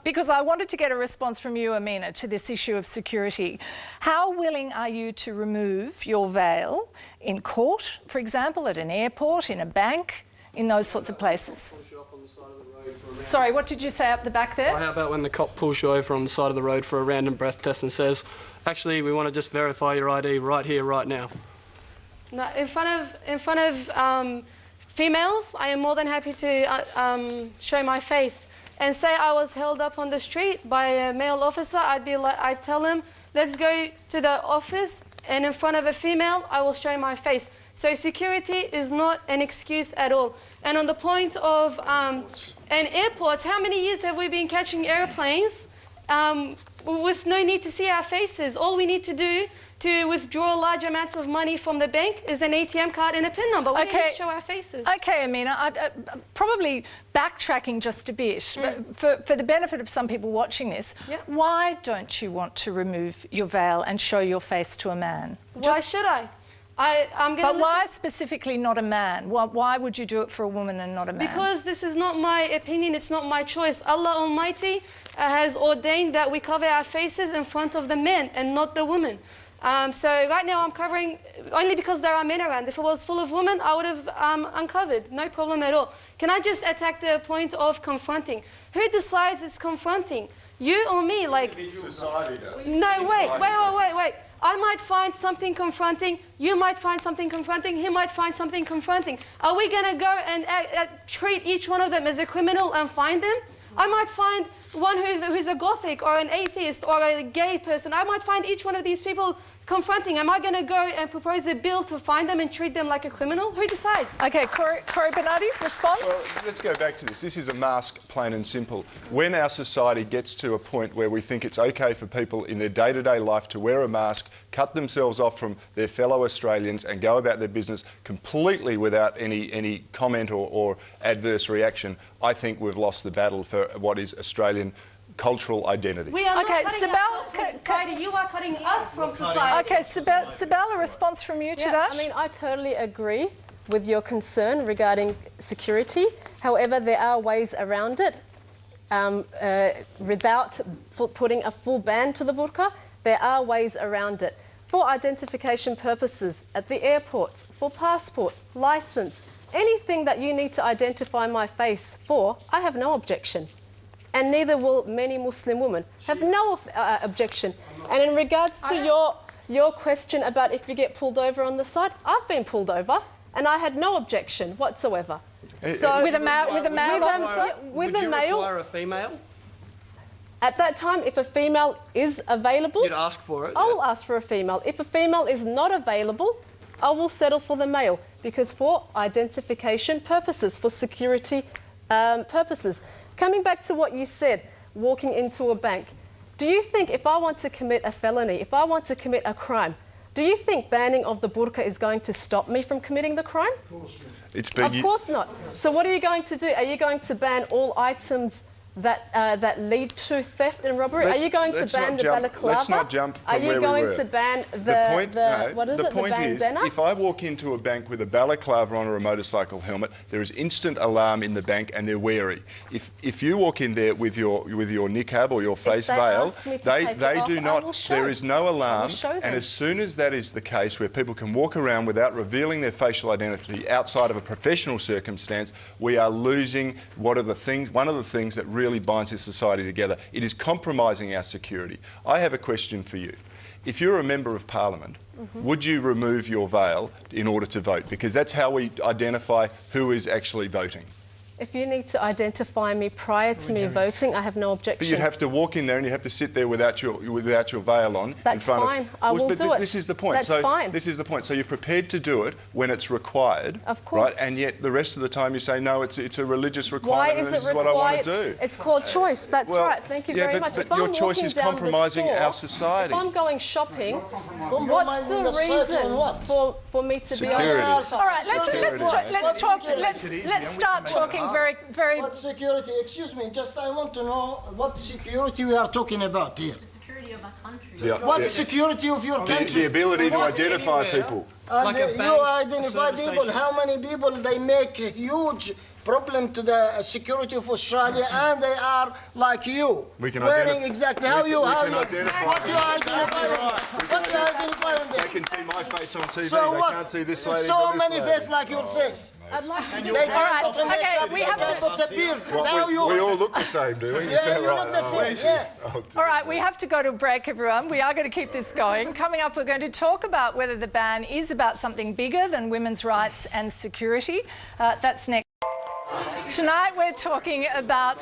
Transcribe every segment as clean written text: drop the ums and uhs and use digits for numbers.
because I wanted to get a response from you, Amina, to this issue of security. How willing are you to remove your veil in court, for example, at an airport, in a bank, in those sorts of places? Sorry, what did you say up the back there? Well, how about when the cop pulls you over on the side of the road for a random breath test and says, actually, we want to just verify your ID right here, right now? No, in front of females, I am more than happy to show my face. And say I was held up on the street by a male officer, I'd tell him, let's go to the office, and in front of a female, I will show my face. So security is not an excuse at all. And on the point of and airports, how many years have we been catching airplanes with no need to see our faces? All we need to do to withdraw large amounts of money from the bank is an ATM card and a PIN number. We need to show our faces. Okay, Amina, probably backtracking just a bit, but for the benefit of some people watching this, why don't you want to remove your veil and show your face to a man? Why should I? But why specifically not a man? Why would you do it for a woman and not a man? Because this is not my opinion, it's not my choice. Allah Almighty has ordained that we cover our faces in front of the men and not the women. So right now I'm covering only because there are men around. If it was full of women, I would have uncovered, no problem at all. Can I just attack the point of confronting? Who decides it's confronting? You or me? Like, society does. No, wait. I might find something confronting, you might find something confronting, he might find something confronting. Are we going to go and treat each one of them as a criminal and find them? I might find one who's a Gothic or an atheist or a gay person. I might find each one of these people confronting. Am I going to go and propose a bill to find them and treat them like a criminal? Who decides? Okay, Corey Bernardi, response? Well, let's go back to this. This is a mask, plain and simple. When our society gets to a point where we think it's okay for people in their day-to-day life to wear a mask, cut themselves off from their fellow Australians and go about their business completely without any comment or adverse reaction, I think we've lost the battle for what is Australian cultural identity. We are not cutting ourselves from society. You are cutting us from society. Okay, Sibel, a response from you to that? I mean, I totally agree with your concern regarding security. However, there are ways around it. Without putting a full ban to the burqa, there are ways around it. For identification purposes, at the airports, for passport, licence, anything that you need to identify my face for, I have no objection. And neither will many Muslim women have no objection. And in regards to your question about if you get pulled over on the side, I've been pulled over and I had no objection whatsoever. So with a male officer? Would you require a female? At that time, if a female is available, you'd ask for it. I will ask for a female. If a female is not available, I will settle for the male, because for identification purposes, for security purposes. Coming back to what you said, walking into a bank, do you think if I want to commit a felony, if I want to commit a crime, do you think banning of the burqa is going to stop me from committing the crime? Of course not. So what are you going to do? Are you going to ban all items that lead to theft and robbery? Are you going to ban the balaclava? Let's not jump from where we were. Are you going to ban the bandana? If I walk into a bank with a balaclava on or a motorcycle helmet, there is instant alarm in the bank and they're wary. If you walk in there with your niqab or your face veil, they do not. There is no alarm, and as soon as that is the case, where people can walk around without revealing their facial identity outside of a professional circumstance, we are losing one of the things that really binds this society together. It is compromising our security. I have a question for you. If you're a member of Parliament, would you remove your veil in order to vote? Because that's how we identify who is actually voting. If you need to identify me prior to me voting, I have no objection. But you'd have to walk in there and you have to sit there without your veil on. That's in front fine. Of, I will do it. This is the point. That's fine. This is the point. So you're prepared to do it when it's required, of course, right? And yet the rest of the time you say no, it's a religious requirement. Why is and this it is what I want to do. It's called choice. That's right. Thank you very much. But your choice is compromising our society. If I'm going shopping, what's the reason for me to be honest? All right, let's start talking very. What security? Excuse me, just I want to know what security we are talking about here. The security of a country. What security of your country? The ability to identify people. And you identify people. How many people they make huge problem to the security of Australia, and they are like you, We can wearing identify- exactly how you can how you identify what them. you identify them. What you identify them They there. can see my face on TV. So they what? can't see this It's lady so from this many lady. faces like your face. I'd like to They just... can't put a okay, makeup, we they have can't to- put a beard. What, Now we all look the same, do we? Is Yeah, that you right? look the same, Oh, yeah. oh, dear. All right, we have to go to a break, everyone. We are going to keep this going. Coming up, we're going to talk about whether the ban is about something bigger than women's rights and security. That's next. Tonight we're talking about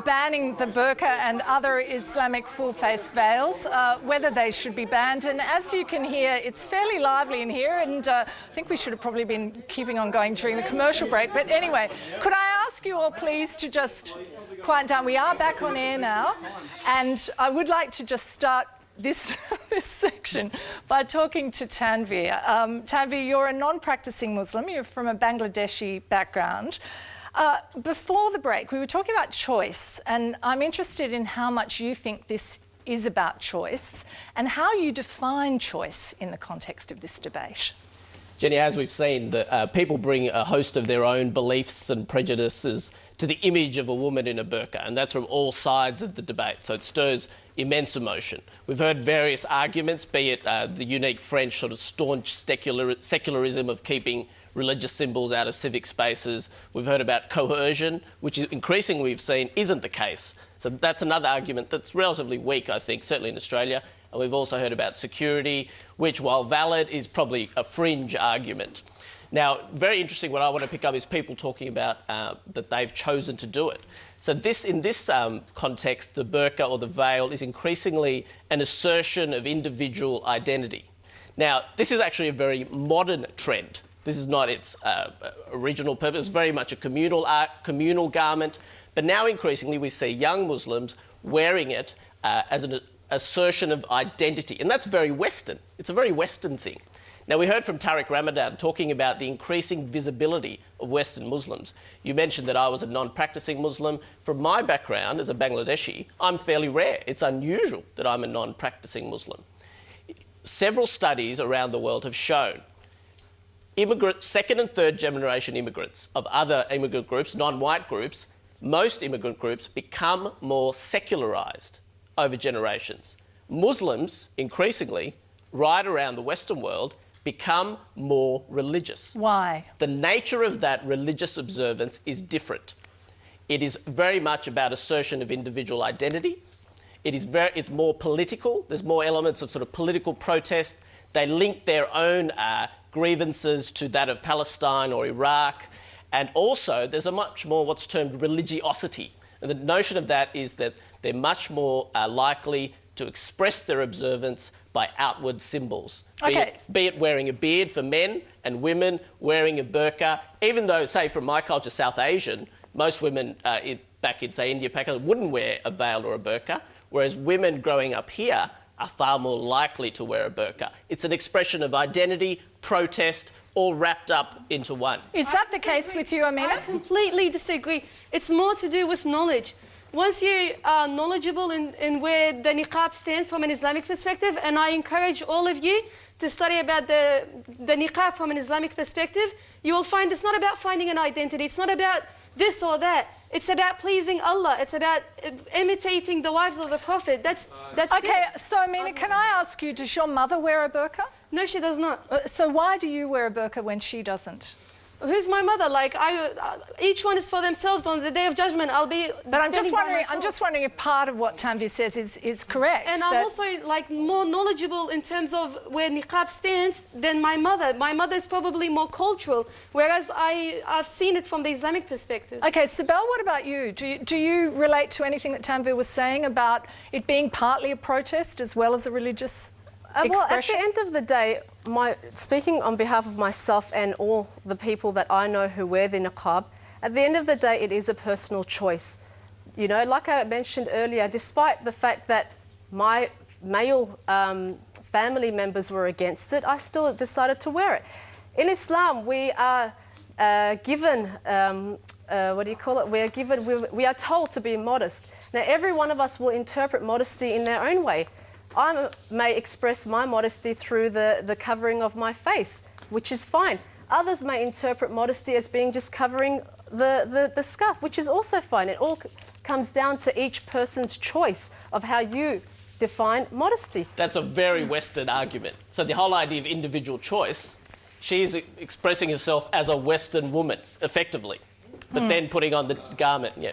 banning the burqa and other Islamic full-face veils, whether they should be banned. And as you can hear, it's fairly lively in here, and I think we should have probably been keeping on going during the commercial break. But anyway, could I ask you all please to just quiet down? We are back on air now, and I would like to just start this section by talking to Tanveer. Tanveer, you're a non-practicing Muslim. You're from a Bangladeshi background. Before the break, we were talking about choice, and I'm interested in how much you think this is about choice and how you define choice in the context of this debate. Jenny, as we've seen, people bring a host of their own beliefs and prejudices to the image of a woman in a burqa, and that's from all sides of the debate, so it stirs immense emotion. We've heard various arguments, be it the unique French sort of staunch secularism of keeping religious symbols out of civic spaces. We've heard about coercion, which is increasingly we've seen isn't the case. So that's another argument that's relatively weak, I think, certainly in Australia. And we've also heard about security, which, while valid, is probably a fringe argument. Now, very interesting, what I want to pick up is people talking about that they've chosen to do it. So in this context, the burqa or the veil is increasingly an assertion of individual identity. Now, this is actually a very modern trend. This is not its original purpose. It's very much a communal garment. But now increasingly we see young Muslims wearing it as an assertion of identity. And that's very Western. It's a very Western thing. Now, we heard from Tariq Ramadan talking about the increasing visibility of Western Muslims. You mentioned that I was a non-practicing Muslim. From my background as a Bangladeshi, I'm fairly rare. It's unusual that I'm a non-practicing Muslim. Several studies around the world have shown second and third generation immigrants of other immigrant groups, non-white groups, most immigrant groups become more secularised over generations. Muslims, increasingly, right around the Western world, become more religious. Why? The nature of that religious observance is different. It is very much about assertion of individual identity. It's more political. There's more elements of sort of political protest. They link their own grievances to that of Palestine or Iraq. And also, there's a much more what's termed religiosity. And the notion of that is that they're much more likely to express their observance by outward symbols. Okay. Be it wearing a beard for men and women wearing a burqa, even though, say, from my culture, South Asian, most women back in, say, India, Pakistan, wouldn't wear a veil or a burqa, whereas women growing up here are far more likely to wear a burqa. It's an expression of identity, protest, all wrapped up into one. Is that the case with you, Amina? I completely disagree. It's more to do with knowledge. Once you are knowledgeable in where the niqab stands from an Islamic perspective, and I encourage all of you to study about the niqab from an Islamic perspective, you will find it's not about finding an identity. It's not about this or that. It's about pleasing Allah. It's about imitating the wives of the Prophet. That's Okay, it. so Amina, can I ask you, does your mother wear a burqa? No, she does not. So why do you wear a burqa when she doesn't? Who's my mother? Like, each one is for themselves. On the Day of Judgment, I'll be. But I'm just standing by wondering. I'm myself. just wondering if part of what Tanveer says is correct. And I'm also like more knowledgeable in terms of where niqab stands than my mother. My mother is probably more cultural, whereas I've seen it from the Islamic perspective. Okay, Sibel, what about you? Do you relate to anything that Tanveer was saying about it being partly a protest as well as a religious expression? Well, at the end of the day, speaking on behalf of myself and all the people that I know who wear the niqab, at the end of the day, it is a personal choice. You know, like I mentioned earlier, despite the fact that my male family members were against it, I still decided to wear it. In Islam, we are given, we are told to be modest. Now, every one of us will interpret modesty in their own way. I may express my modesty through the covering of my face, which is fine. Others may interpret modesty as being just covering the scarf, which is also fine. It all comes down to each person's choice of how you define modesty. That's a very Western argument. So the whole idea of individual choice, she's expressing herself as a Western woman, effectively, but then putting on the garment, yeah.